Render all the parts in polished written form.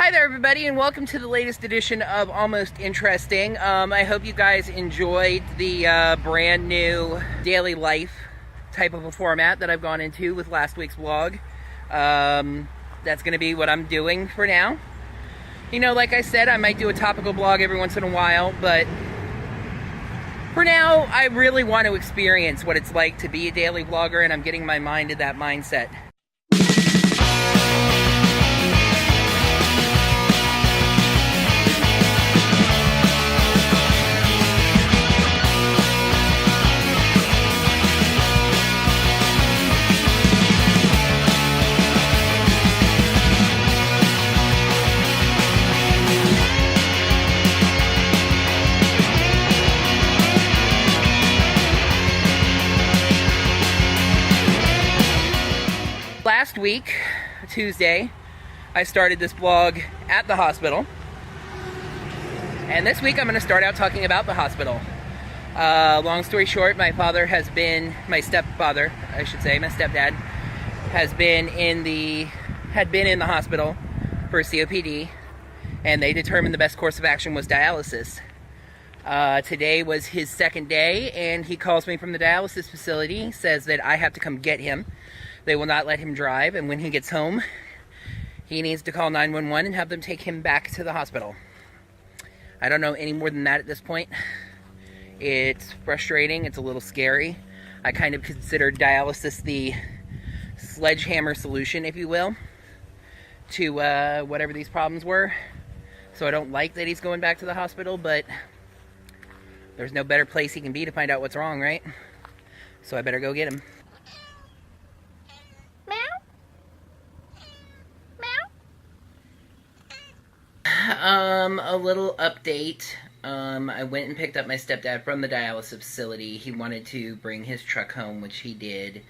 Hi there, everybody, and welcome to the latest edition of Almost Interesting. I hope you guys enjoyed the brand new daily life type of a format that I've gone into with last week's vlog. That's going to be what I'm doing for now. You know, like I said, I might do a topical blog every once in a while, but for now, I really want to experience what it's like to be a daily vlogger, and I'm getting my mind in that mindset. Last week, Tuesday, I started this vlog at the hospital. And this week I'm going to start out talking about the hospital. Long story short, my stepfather, my stepdad, had been in the hospital for COPD, and they determined the best course of action was dialysis. Today was his second day, and he calls me from the dialysis facility, says that I have to come get him. They will not let him drive, and when he gets home, he needs to call 911 and have them take him back to the hospital. I don't know any more than that at this point. It's frustrating. It's a little scary. I kind of consider dialysis the sledgehammer solution, if you will, to whatever these problems were. So I don't like that he's going back to the hospital, but there's no better place he can be to find out what's wrong, right? So I better go get him. A little update. I went and picked up my stepdad from the dialysis facility. He wanted to bring his truck home, which he did.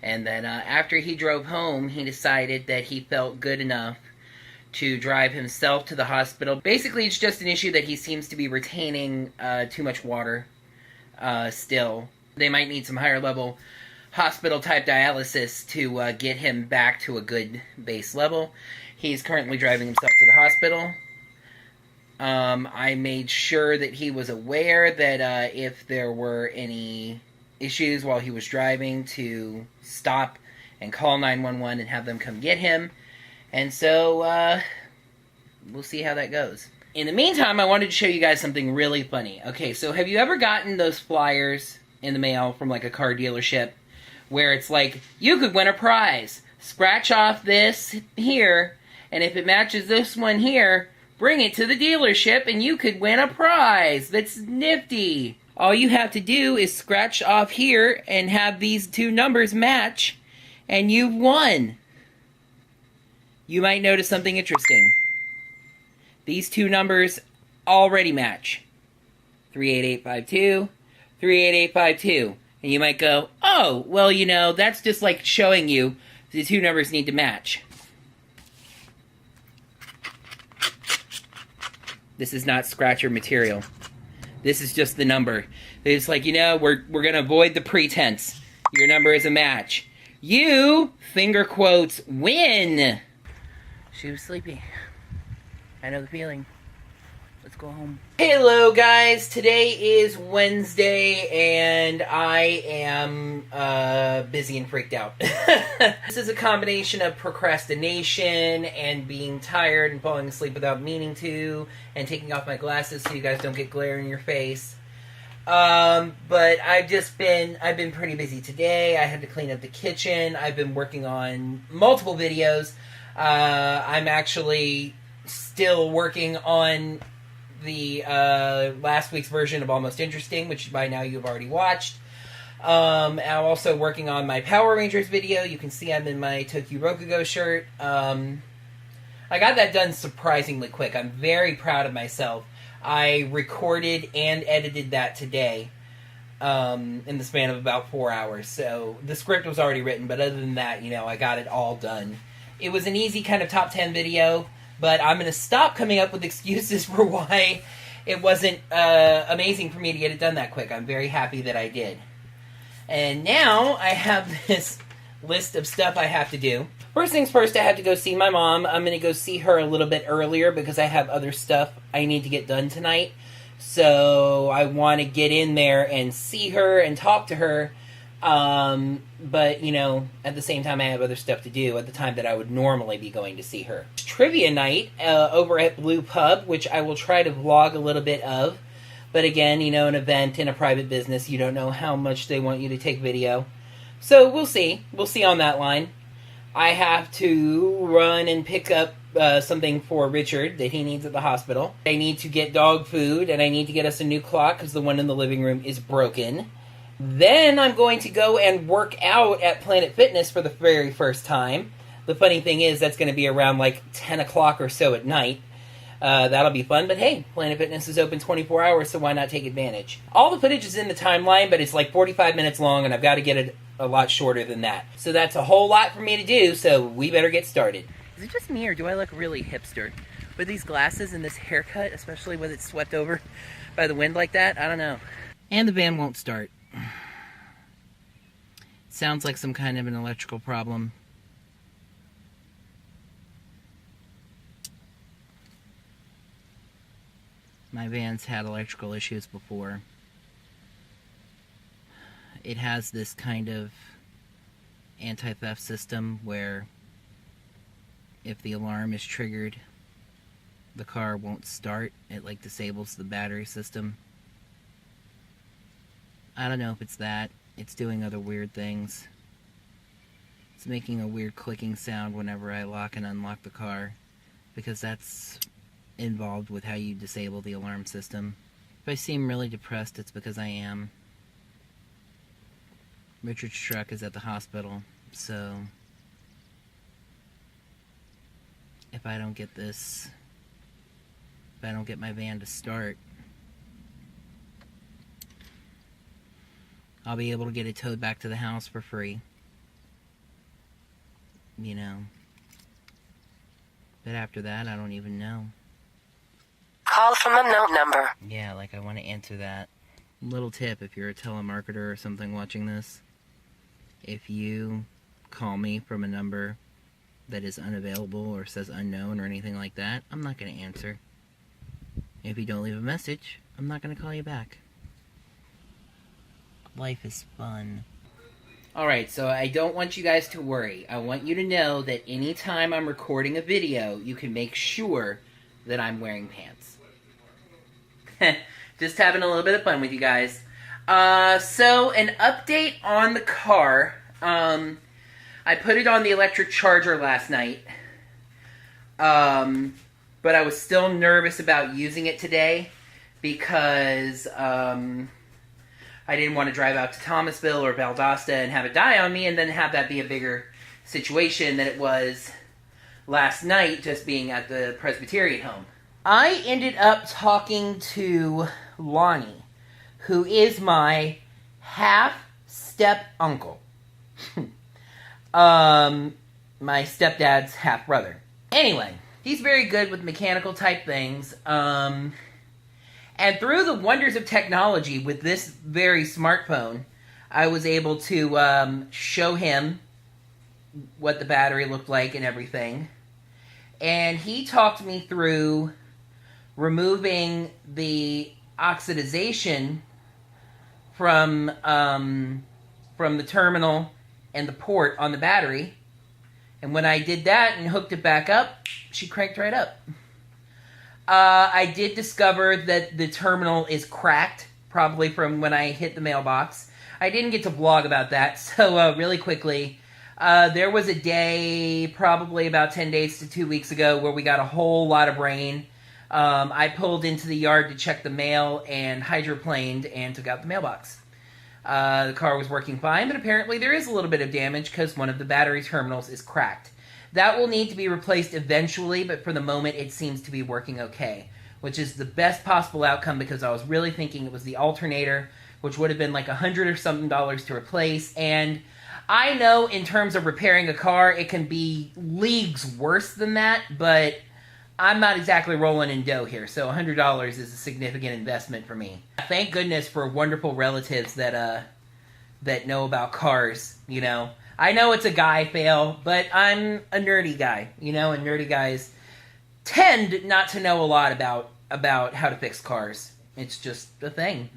And then after he drove home, he decided that he felt good enough to drive himself to the hospital. Basically, it's just an issue that he seems to be retaining too much water still. They might need some higher level hospital-type dialysis to get him back to a good base level. He's currently driving himself to the hospital. I made sure that he was aware that if there were any issues while he was driving, to stop and call 911 and have them come get him. And so, we'll see how that goes. In the meantime, I wanted to show you guys something really funny. Okay, so have you ever gotten those flyers in the mail from like a car dealership where it's like, you could win a prize. Scratch off this here, and if it matches this one here, bring it to the dealership and you could win a prize. That's nifty. All you have to do is scratch off here and have these two numbers match, and you've won. You might notice something interesting. These two numbers already match. 38852, 38852. And you might go, oh, well, you know, that's just like showing you the two numbers need to match. This is not scratcher material. This is just the number. It's like, you know, we're going to avoid the pretense. Your number is a match. You, finger quotes, win. She was sleepy. I know the feeling. Let's go home. Hello, guys. Today is Wednesday, and I am busy and freaked out. This is a combination of procrastination and being tired and falling asleep without meaning to, and taking off my glasses so you guys don't get glare in your face. But I've been pretty busy today. I had to clean up the kitchen. I've been working on multiple videos. I'm actually still working on the last week's version of Almost Interesting, which by now you've already watched. I'm also working on my Power Rangers video. You can see I'm in my Tokyo Rokugo shirt. I got that done surprisingly quick. I'm very proud of myself. I recorded and edited that today in the span of about 4 hours. So the script was already written, but other than that, you know, I got it all done. It was an easy kind of top 10 video. But I'm going to stop coming up with excuses for why it wasn't amazing for me to get it done that quick. I'm very happy that I did. And now I have this list of stuff I have to do. First things first, I have to go see my mom. I'm going to go see her a little bit earlier because I have other stuff I need to get done tonight. So I want to get in there and see her and talk to her. But, you know, at the same time, I have other stuff to do at the time that I would normally be going to see her. Trivia night over at Blue Pub, which I will try to vlog a little bit of. But again, you know, an event in a private business, you don't know how much they want you to take video. So we'll see. We'll see on that line. I have to run and pick up something for Richard that he needs at the hospital. I need to get dog food, and I need to get us a new clock because the one in the living room is broken. Then I'm going to go and work out at Planet Fitness for the very first time. The funny thing is that's going to be around like 10 o'clock or so at night. That'll be fun, but hey, Planet Fitness is open 24 hours, so why not take advantage? All the footage is in the timeline, but it's like 45 minutes long, and I've got to get it a lot shorter than that. So that's a whole lot for me to do, so we better get started. Is it just me, or do I look really hipster? With these glasses and this haircut, especially when it's swept over by the wind like that? I don't know. And the van won't start. Sounds like some kind of an electrical problem. My van's had electrical issues before. It has this kind of anti-theft system where if the alarm is triggered, the car won't start. It like disables the battery system. I don't know if it's that. It's doing other weird things. It's making a weird clicking sound whenever I lock and unlock the car, because that's involved with how you disable the alarm system. If I seem really depressed, it's because I am. Richard's truck is at the hospital, so if I don't get my van to start, I'll be able to get it towed back to the house for free. You know. But after that, I don't even know. Call from unknown number. Yeah, like I want to answer that. Little tip if you're a telemarketer or something watching this. If you call me from a number that is unavailable or says unknown or anything like that, I'm not going to answer. If you don't leave a message, I'm not going to call you back. Life is fun. Alright, so I don't want you guys to worry. I want you to know that anytime I'm recording a video, you can make sure that I'm wearing pants. Just having a little bit of fun with you guys. So, an update on the car. I put it on the electric charger last night. But I was still nervous about using it today because I didn't want to drive out to Thomasville or Valdosta and have it die on me and then have that be a bigger situation than it was last night just being at the Presbyterian home. I ended up talking to Lonnie, who is my half-step uncle. My stepdad's half-brother. Anyway, he's very good with mechanical type things. And through the wonders of technology with this very smartphone, I was able to show him what the battery looked like and everything. And he talked me through removing the oxidization from the terminal and the port on the battery. And when I did that and hooked it back up, she cranked right up. I did discover that the terminal is cracked, probably from when I hit the mailbox. I didn't get to vlog about that, so really quickly, there was a day, probably about 10 days to 2 weeks ago, where we got a whole lot of rain. I pulled into the yard to check the mail and hydroplaned and took out the mailbox. The car was working fine, but apparently there is a little bit of damage because one of the battery terminals is cracked. That will need to be replaced eventually, but for the moment it seems to be working okay, which is the best possible outcome because I was really thinking it was the alternator, which would have been like $100 or something to replace, and I know in terms of repairing a car, it can be leagues worse than that, but I'm not exactly rolling in dough here, so $100 is a significant investment for me. Thank goodness for wonderful relatives that know about cars, you know. I know it's a guy fail, but I'm a nerdy guy, you know, and nerdy guys tend not to know a lot about how to fix cars. It's just a thing.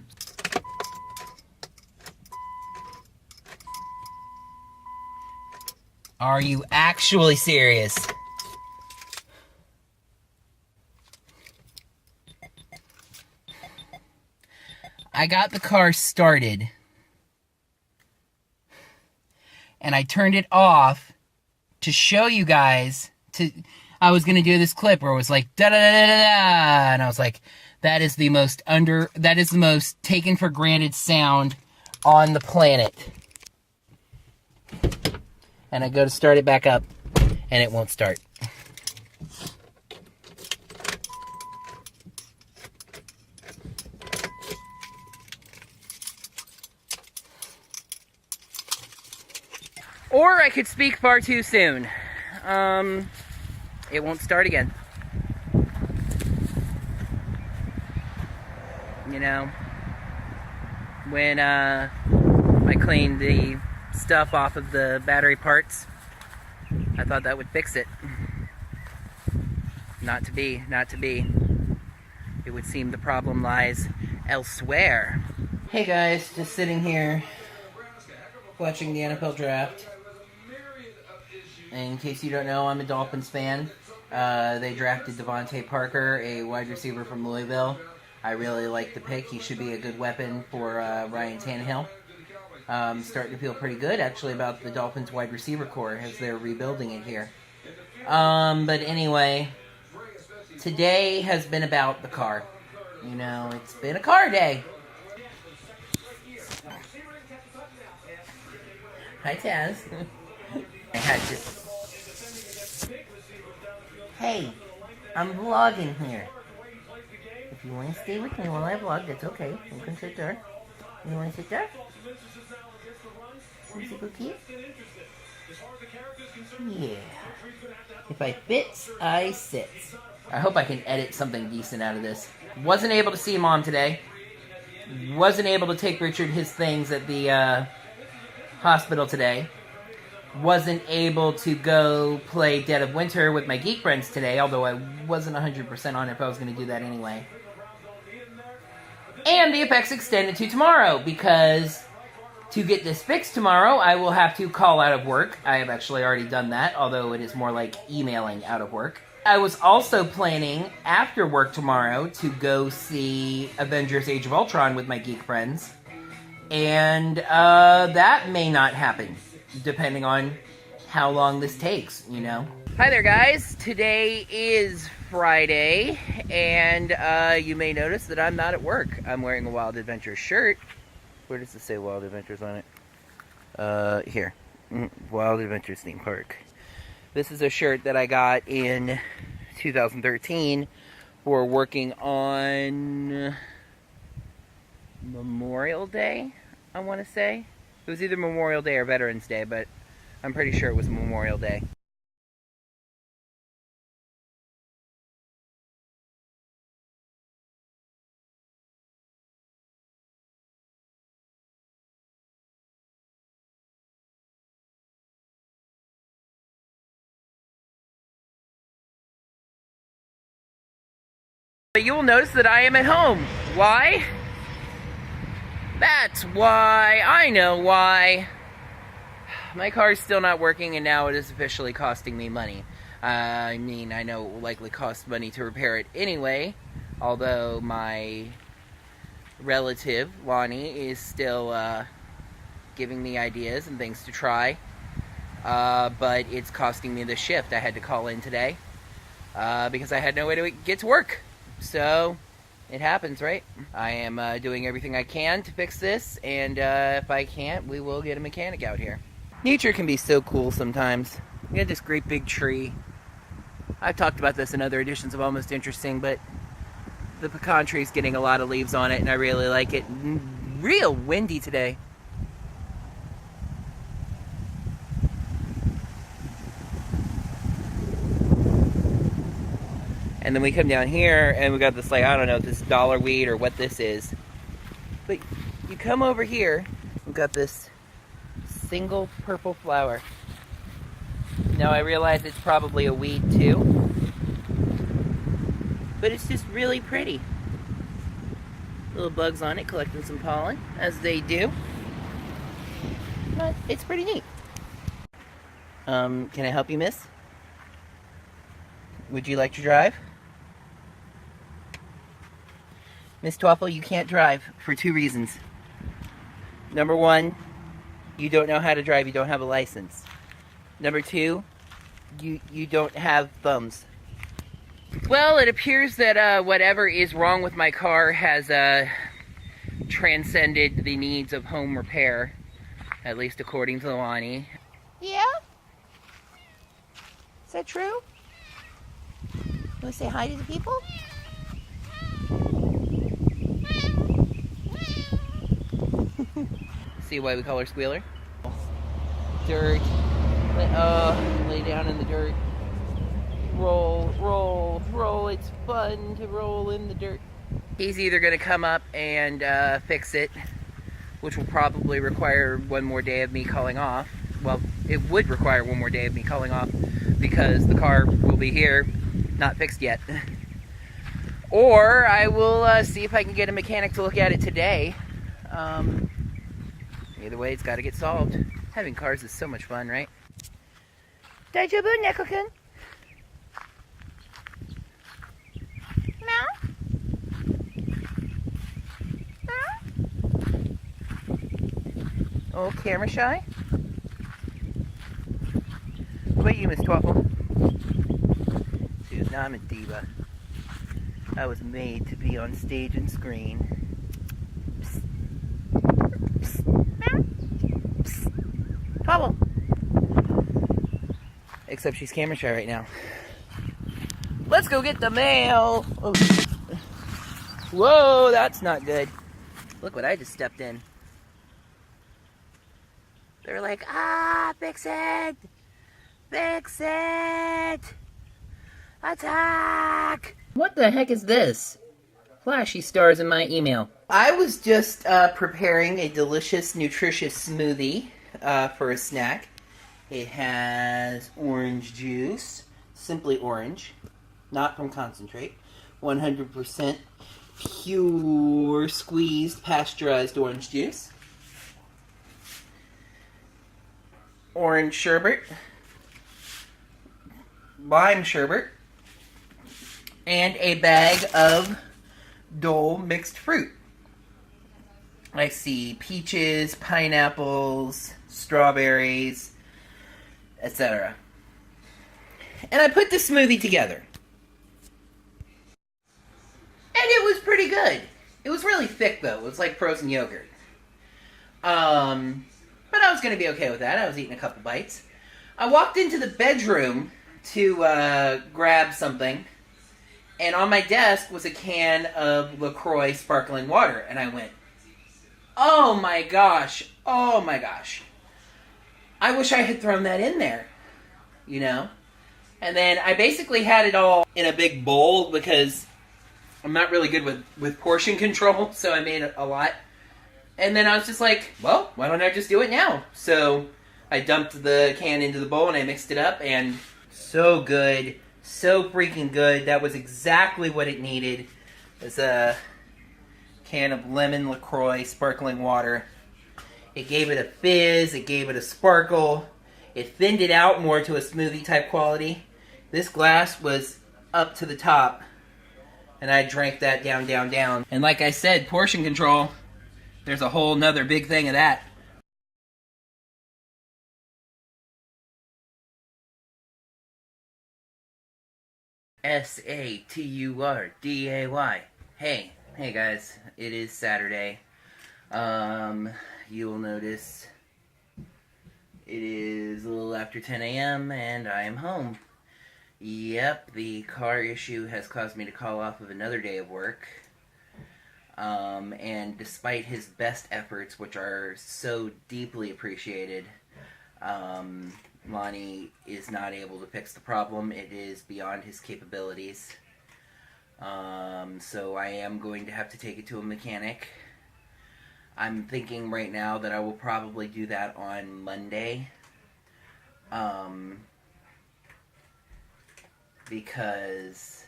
Are you actually serious? I got the car started, and I turned it off to show you guys. I was gonna do this clip where it was like da da da da da, and I was like, that is the most taken for granted sound on the planet. And I go to start it back up, and it won't start. Or I could speak far too soon. It won't start again. You know, when I cleaned the stuff off of the battery parts, I thought that would fix it. Not to be, not to be. It would seem the problem lies elsewhere. Hey guys, just sitting here watching the NFL draft. In case you don't know, I'm a Dolphins fan. They drafted Devontae Parker, a wide receiver from Louisville. I really like the pick. He should be a good weapon for Ryan Tannehill. Starting to feel pretty good, actually, about the Dolphins wide receiver core as they're rebuilding it here. But anyway, today has been about the car. You know, it's been a car day. Hi, Taz. I had to... Hey, I'm vlogging here. If you want to stay with me while I vlog, that's okay. You can sit there. You want to sit there? Want to sit here? Yeah. If I fit, I sit. I hope I can edit something decent out of this. Wasn't able to see Mom today. Wasn't able to take Richard his things at the hospital today. Wasn't able to go play Dead of Winter with my geek friends today, although I wasn't 100% on if I was going to do that anyway. And the effects extended to tomorrow, because to get this fixed tomorrow, I will have to call out of work. I have actually already done that, although it is more like emailing out of work. I was also planning, after work tomorrow, to go see Avengers Age of Ultron with my geek friends. And that may not happen, depending on how long this takes, you know. Hi there, guys. Today is Friday, and you may notice that I'm not at work. I'm wearing a Wild Adventures shirt. Where does it say Wild Adventures on it? Here. Wild Adventures Theme Park. This is a shirt that I got in 2013 for working on Memorial Day, I want to say. It was either Memorial Day or Veterans Day, but I'm pretty sure it was Memorial Day. But you will notice that I am at home. Why? That's why. I know why. My car is still not working, and now it is officially costing me money. I mean, I know it will likely cost money to repair it anyway, although my relative, Lonnie, is still giving me ideas and things to try. But it's costing me the shift. I had to call in today because I had no way to get to work. So, it happens, right? I am doing everything I can to fix this, and if I can't, we will get a mechanic out here. Nature can be so cool sometimes. We got this great big tree. I've talked about this in other editions of Almost Interesting, but the pecan tree is getting a lot of leaves on it, and I really like it. Real windy today. And then we come down here, and we got this, like, I don't know if this is dollar weed or what this is. But you come over here, we've got this single purple flower. Now I realize it's probably a weed too, but it's just really pretty. Little bugs on it collecting some pollen, as they do. But it's pretty neat. Can I help you, miss? Would you like to drive? Miss Twaffle, you can't drive for 2 reasons. Number 1, you don't know how to drive, you don't have a license. Number 2, you don't have thumbs. Well, it appears that whatever is wrong with my car has transcended the needs of home repair, at least according to Lonnie. Yeah? Is that true? You want to say hi to the people? See why we call her Squealer? Dirt. Lay down in the dirt. Roll, roll, roll. It's fun to roll in the dirt. He's either going to come up and fix it, which will probably require one more day of me calling off. Well, it would require one more day of me calling off because the car will be here, not fixed yet. Or I will see if I can get a mechanic to look at it today. Either way, it's got to get solved. Having cars is so much fun, right? Daijoubu, Neko-kun? Oh, camera shy? What about you, Miss Twaffle? Dude, now I'm a diva. I was made to be on stage and screen. Psst. Psst. Psst. Twaffle! Except she's camera shy right now. Let's go get the mail! Oh. Whoa, that's not good. Look what I just stepped in. They're like, fix it! Fix it! Attack! What the heck is this? Flashy stars in my email. I was just preparing a delicious, nutritious smoothie for a snack. It has orange juice, simply orange, not from concentrate, 100% pure squeezed pasteurized orange juice. Orange sherbet, lime sherbet, and a bag of Dole mixed fruit. I see peaches, pineapples, strawberries, etc. And I put the smoothie together. And it was pretty good. It was really thick though. It was like frozen yogurt. But I was going to be okay with that. I was eating a couple bites. I walked into the bedroom to grab something, and on my desk was a can of LaCroix sparkling water, and I went, oh my gosh, oh my gosh. I wish I had thrown that in there, you know? And then I basically had it all in a big bowl because I'm not really good with portion control, so I made a lot. And then I was just like, well, why don't I just do it now? So I dumped the can into the bowl and I mixed it up, and so good. So freaking good. That was exactly what it needed. It's a can of lemon LaCroix sparkling water. It gave it a fizz. It gave it a sparkle. It thinned it out more to a smoothie type quality. This glass was up to the top, and I drank that down, down, down. And like I said, portion control. There's a whole nother big thing of that. Saturday. Hey guys, it is Saturday. You will notice it is a little after 10 a.m. and I am home. Yep, the car issue has caused me to call off of another day of work. And despite his best efforts, which are so deeply appreciated, Lonnie is not able to fix the problem. It is beyond his capabilities. So I am going to have to take it to a mechanic. I'm thinking right now that I will probably do that on Monday. Because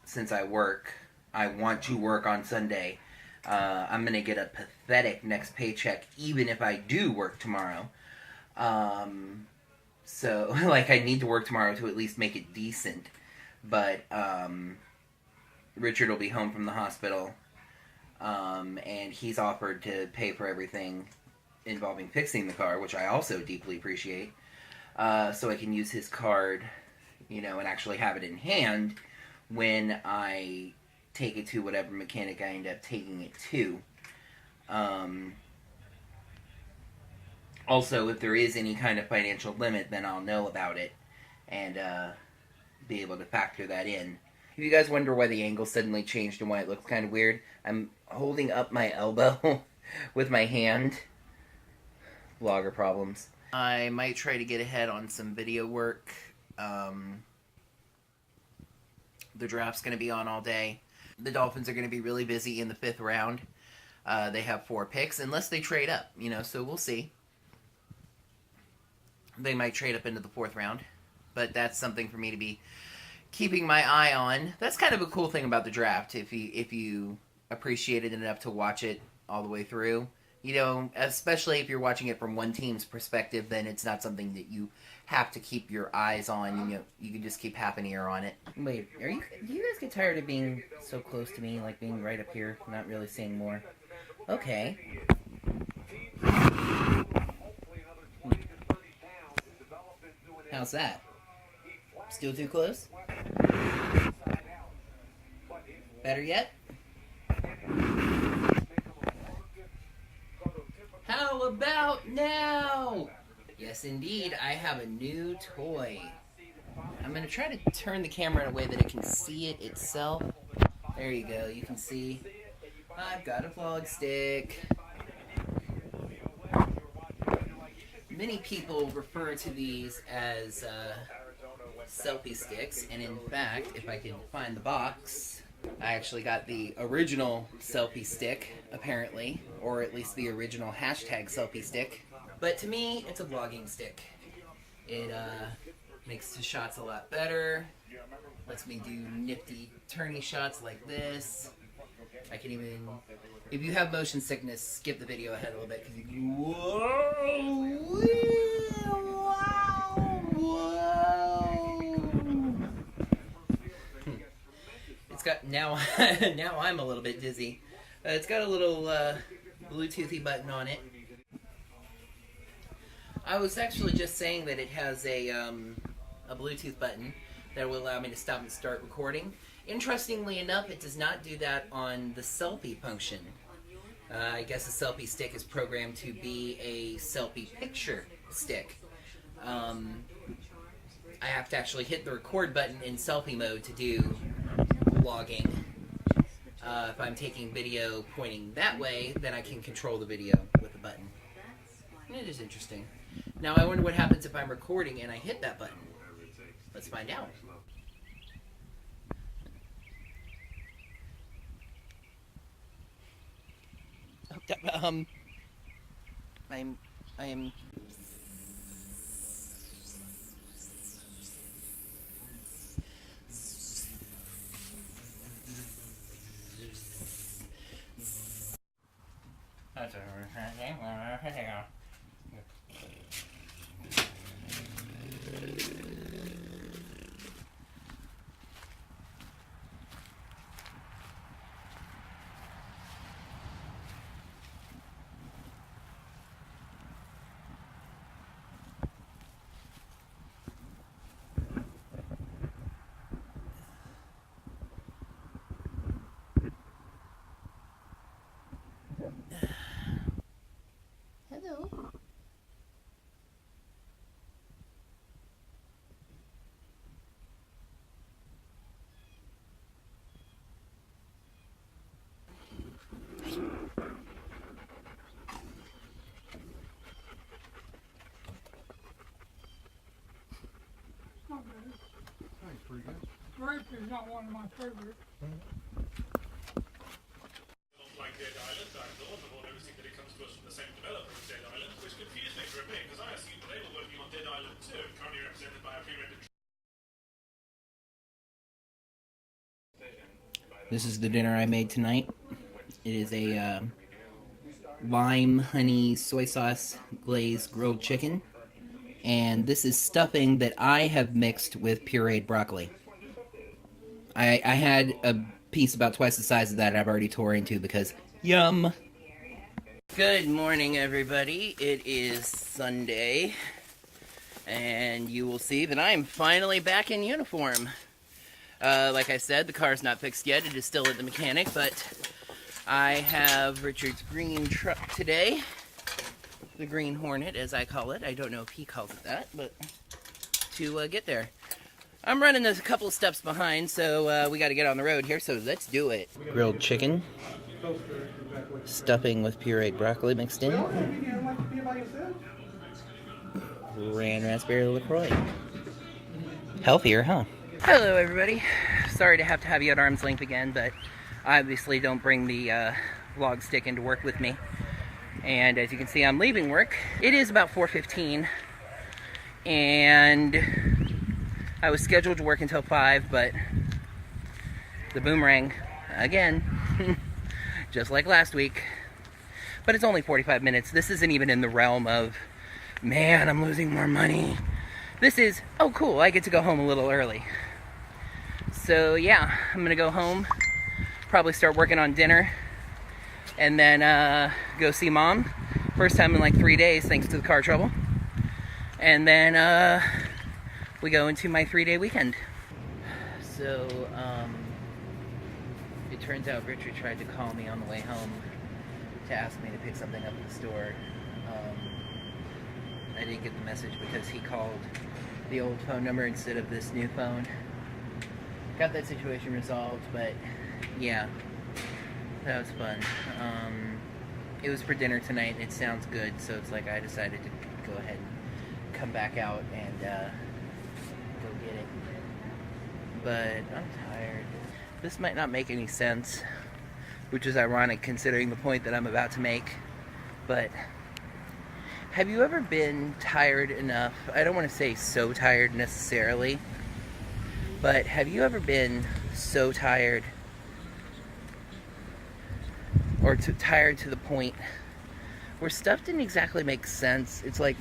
since I want to work on Sunday. I'm going to get a pathetic next paycheck even if I do work tomorrow. So, like, I need to work tomorrow to at least make it decent. But, Richard will be home from the hospital. And he's offered to pay for everything involving fixing the car, which I also deeply appreciate. So I can use his card, and actually have it in hand when I take it to whatever mechanic I end up taking it to. Also, if there is any kind of financial limit, then I'll know about it and be able to factor that in. If you guys wonder why the angle suddenly changed and why it looks kind of weird, I'm holding up my elbow with my hand. Vlogger problems. I might try to get ahead on some video work. The draft's going to be on all day. The Dolphins are going to be really busy in the 5th round. They have 4 picks, unless they trade up, so we'll see. They might trade up into the 4th round, but that's something for me to be keeping my eye on. That's kind of a cool thing about the draft, if you appreciate it enough to watch it all the way through. Especially if you're watching it from one team's perspective, then it's not something that you have to keep your eyes on. You can just keep half an ear on it. Wait, do you guys get tired of being so close to me, like being right up here, not really seeing more? Okay. How's that? Still too close? Better yet? How about now? Yes, indeed, I have a new toy. I'm going to try to turn the camera in a way that it can see it itself. There you go, you can see. I've got a vlog stick. Many people refer to these as selfie sticks, and in fact, if I can find the box, I actually got the original selfie stick, apparently, or at least the original hashtag selfie stick. But to me, it's a vlogging stick. It makes the shots a lot better, lets me do nifty turny shots like this. I can even, if you have motion sickness, skip the video ahead a little bit, because you can, whoa, It's got, now I'm a little bit dizzy. It's got a little Bluetoothy button on it. I was actually just saying that it has a Bluetooth button that will allow me to stop and start recording. Interestingly enough, it does not do that on the selfie function. I guess a selfie stick is programmed to be a selfie picture stick. I have to actually hit the record button in selfie mode to do vlogging. If I'm taking video pointing that way, then I can control the video with the button. It is interesting. Now I wonder what happens if I'm recording and I hit that button. Let's find out. I am Hello. Not bad. That's pretty good. Grape is not one of my favorites. Like that, let's start. This is the dinner I made tonight. It is a lime, honey, soy sauce glazed grilled chicken. And this is stuffing that I have mixed with pureed broccoli. I had a piece about twice the size of that I've already tore into because yum! Good morning, everybody. It is Sunday, and you will see that I am finally back in uniform. Like I said, the car's not fixed yet. It is still at the mechanic, but I have Richard's green truck today. The Green Hornet, as I call it. I don't know if he calls it that, but to get there. I'm running a couple of steps behind, so we got to get on the road here, so let's do it. Grilled chicken, stuffing with pureed broccoli mixed in, Ran Raspberry LaCroix. Healthier, huh? Hello, everybody. Sorry to have you at arm's length again, but I obviously don't bring the vlog stick into work with me. And as you can see, I'm leaving work. It is about 4:15, and I was scheduled to work until 5, but the boomerang again, just like last week. But it's only 45 minutes. This isn't even in the realm of, man, I'm losing more money. This is, oh cool, I get to go home a little early. So yeah, I'm gonna go home, probably start working on dinner, and then go see Mom. First time in like 3 days, thanks to the car trouble. And then we go into my 3-day weekend. So, it turns out Richard tried to call me on the way home to ask me to pick something up at the store. I didn't get the message because he called the old phone number instead of this new phone. Got that situation resolved, but yeah. That was fun. It was for dinner tonight, and it sounds good, so it's like I decided to go ahead and come back out and go get it. But I'm tired. This might not make any sense, which is ironic considering the point that I'm about to make, but have you ever been tired enough? I don't want to say so tired necessarily, but have you ever been so tired or tired to the point where stuff didn't exactly make sense? It's like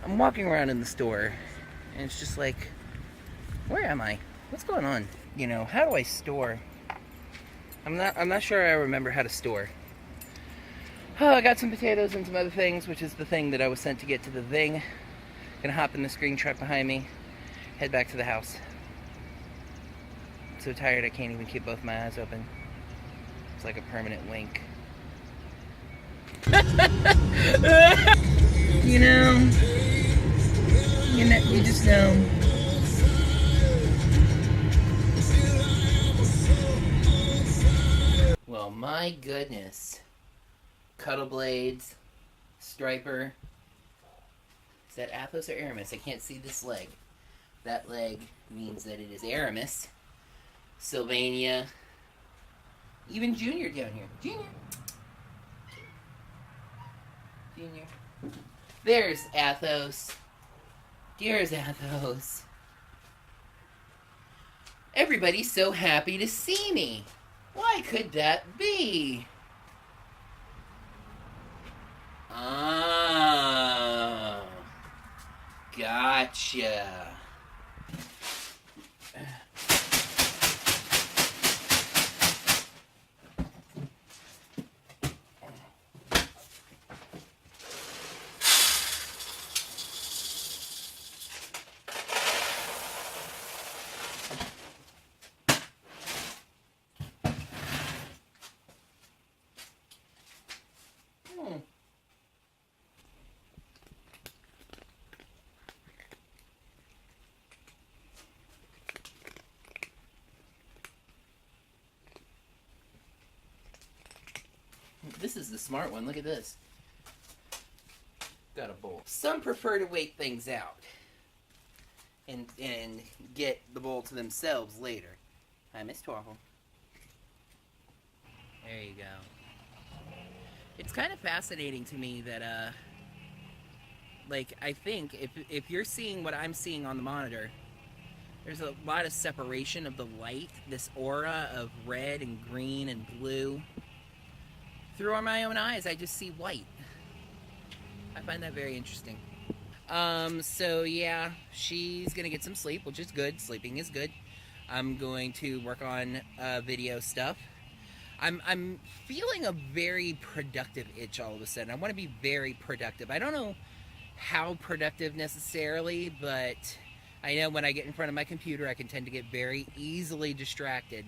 I'm walking around in the store and it's just like, where am I? What's going on? You know, how do I store? I'm not sure I remember how to store. Oh, I got some potatoes and some other things, which is the thing that I was sent to get to the thing. Gonna hop in this green truck behind me, head back to the house. I'm so tired I can't even keep both my eyes open. It's like a permanent wink. You know, you just know. Well, my goodness. Cuddle Blades, Striper. Is that Athos or Aramis? I can't see this leg. That leg means that it is Aramis. Sylvania. Even Junior down here. Junior. There's Athos. There's Athos. Everybody's so happy to see me. Why could that be? Ah, gotcha. This is the smart one. Look at this. Got a bowl. Some prefer to wait things out and get the bowl to themselves later. Hi, Miss Twaffle. There you go. It's kind of fascinating to me that, like, I think if you're seeing what I'm seeing on the monitor, There's a lot of separation of the light, this aura of red and green and blue. Through my own eyes, I just see white. I find that very interesting. So yeah, she's gonna get some sleep, which is good. Sleeping is good. I'm going to work on video stuff. I'm feeling a very productive itch all of a sudden. I want to be very productive. I don't know how productive necessarily, but I know when I get in front of my computer, I can tend to get very easily distracted.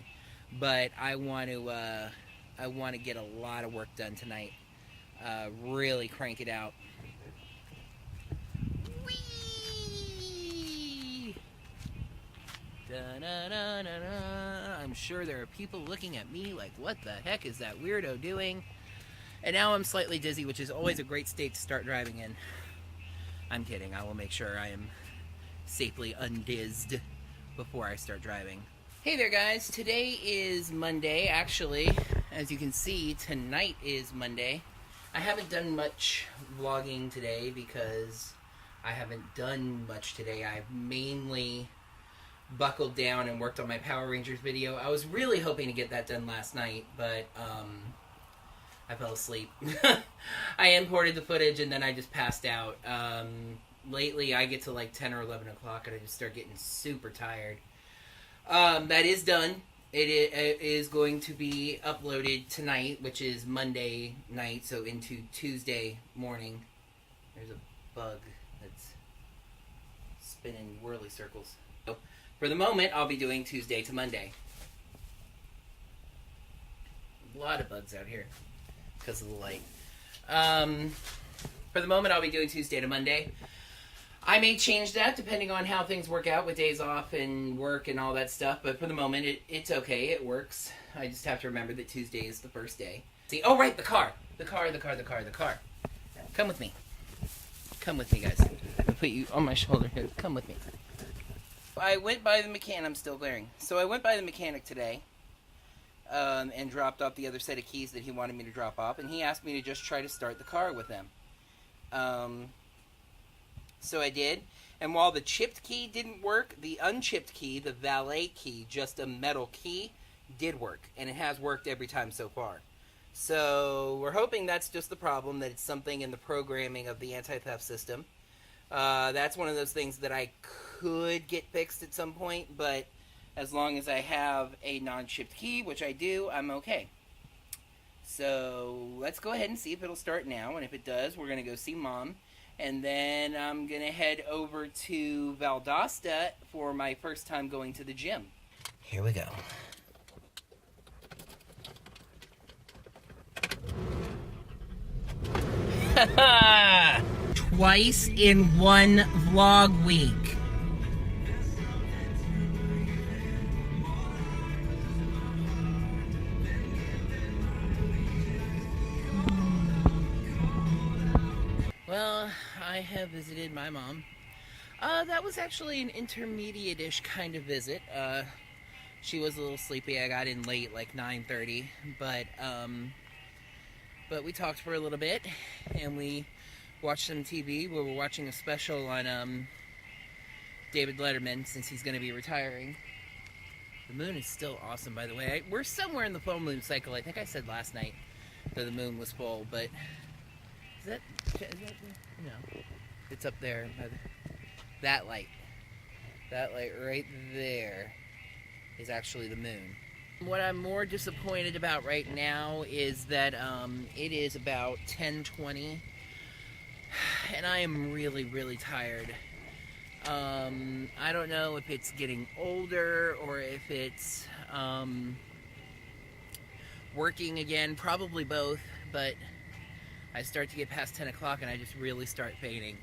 But I want to get a lot of work done tonight. Really crank it out. I'm sure there are people looking at me like, what the heck is that weirdo doing? And now I'm slightly dizzy, which is always a great state to start driving in. I'm kidding. I will make sure I am safely undizzed before I start driving. Hey there, guys. Today is Monday. Actually, as you can see, tonight is Monday. I haven't done much vlogging today because I haven't done much today. I've mainly buckled down and worked on my Power Rangers video. I was really hoping to get that done last night, but I fell asleep. I imported the footage and then I just passed out. Lately I get to like 10 or 11 o'clock and I just start getting super tired. That is done. It is going to be uploaded tonight, which is Monday night, so into Tuesday morning. There's a bug that's spinning whirly circles. So, for the moment, I'll be doing Tuesday to Monday. A lot of bugs out here because of the light. For the moment, I'll be doing Tuesday to Monday. I may change that depending on how things work out with days off and work and all that stuff, but for the moment, it's okay. It works. I just have to remember that Tuesday is the first day. See, oh, right, the car. The car. Come with me. Come with me, guys. I'll put you on my shoulder here. Come with me. I went by the mechanic. I'm still glaring. So I went by the mechanic today and dropped off the other set of keys that he wanted me to drop off, and he asked me to just try to start the car with them. So I did, and while the chipped key didn't work, the unchipped key, the valet key, just a metal key, did work, and it has worked every time so far. So we're hoping that's just the problem, that it's something in the programming of the anti-theft system. That's one of those things that I could get fixed at some point, but as long as I have a non-chipped key, which I do, I'm okay. So let's go ahead and see if it'll start now, and if it does, we're going to go see Mom, and then I'm going to head over to Valdosta for my first time going to the gym. Here we go. Twice in one vlog week. Well, I have visited my mom. That was actually an intermediate-ish kind of visit. She was a little sleepy. I got in late, like 9:30, but we talked for a little bit, and we watched some TV. We were watching a special on David Letterman, since he's going to be retiring. The moon is still awesome, by the way. We're somewhere in the full moon cycle. I think I said last night that the moon was full, but is that no? It's up there. That light right there is actually the moon. What I'm more disappointed about right now is that it is about 10:20, and I am really, really tired. I don't know if it's getting older or if it's working again, probably both, but I start to get past 10 o'clock and I just really start fading.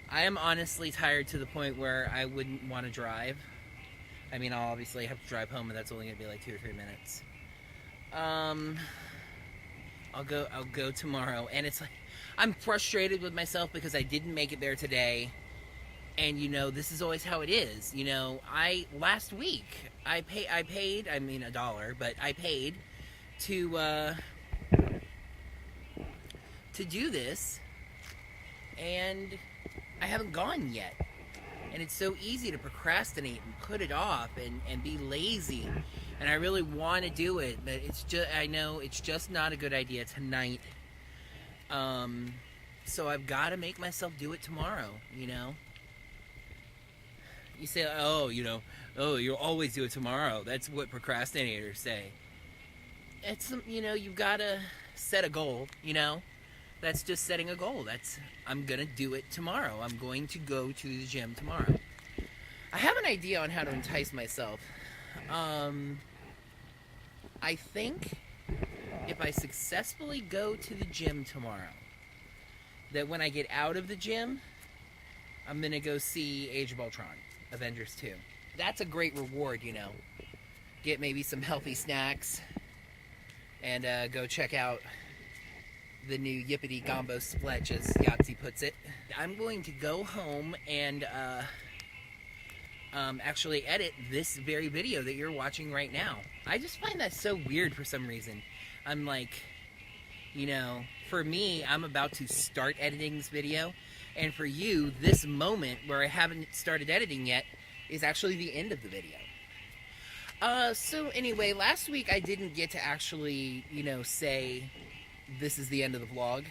I am honestly tired to the point where I wouldn't want to drive. I mean, I'll obviously have to drive home, and that's only going to be like 2 or 3 minutes. I'll go tomorrow, and it's like, I'm frustrated with myself because I didn't make it there today, and you know, this is always how it is. You know, last week, I paid, I mean $1, but I paid to do this, and I haven't gone yet. And it's so easy to procrastinate and put it off and be lazy. And I really want to do it, but I know it's just not a good idea tonight. So I've got to make myself do it tomorrow, you know? You say, oh, you'll always do it tomorrow. That's what procrastinators say. It's, you've got to set a goal, That's just setting a goal. I'm going to do it tomorrow. I'm going to go to the gym tomorrow. I have an idea on how to entice myself. I think if I successfully go to the gym tomorrow, that when I get out of the gym, I'm going to go see Age of Ultron, Avengers 2. That's a great reward, Get maybe some healthy snacks and go check out the new Yippity Gombo Spletch, as Yahtzee puts it. I'm going to go home and actually edit this very video that you're watching right now. I just find that so weird for some reason. I'm like, for me, I'm about to start editing this video, and for you, this moment where I haven't started editing yet is actually the end of the video. So anyway, last week I didn't get to actually, say this is the end of the vlog.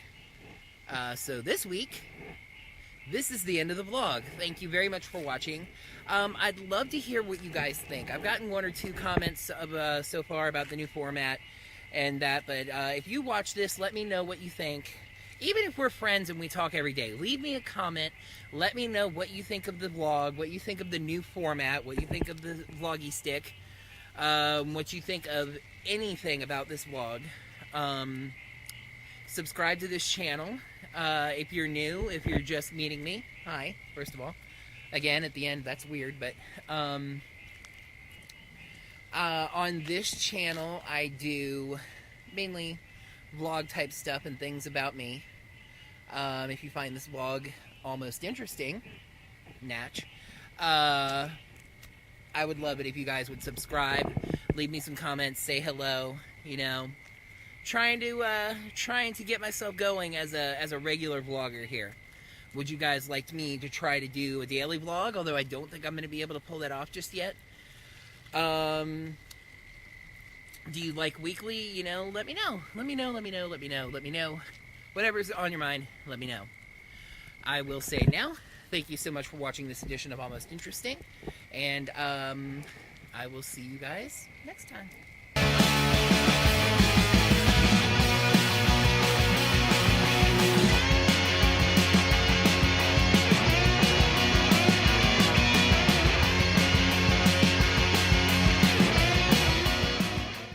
So this week, this is the end of the vlog. Thank you very much for watching. I'd love to hear what you guys think. I've gotten 1 or 2 comments so far about the new format and that, but if you watch this, let me know what you think. Even if we're friends and we talk every day, leave me a comment. Let me know what you think of the vlog, what you think of the new format, what you think of the vloggy stick, what you think of anything about this vlog. Subscribe to this channel if you're new, if you're just meeting me. Hi, first of all. Again, at the end, that's weird, but on this channel, I do mainly vlog type stuff and things about me. If you find this vlog almost interesting, natch, I would love it if you guys would subscribe, leave me some comments, say hello, trying to get myself going as a regular vlogger here. Would you guys like me to try to do a daily vlog? Although I don't think I'm going to be able to pull that off just yet. Do you like weekly? Let me know. Let me know. Whatever's on your mind, let me know. I will say now, thank you so much for watching this edition of Almost Interesting. And I will see you guys next time.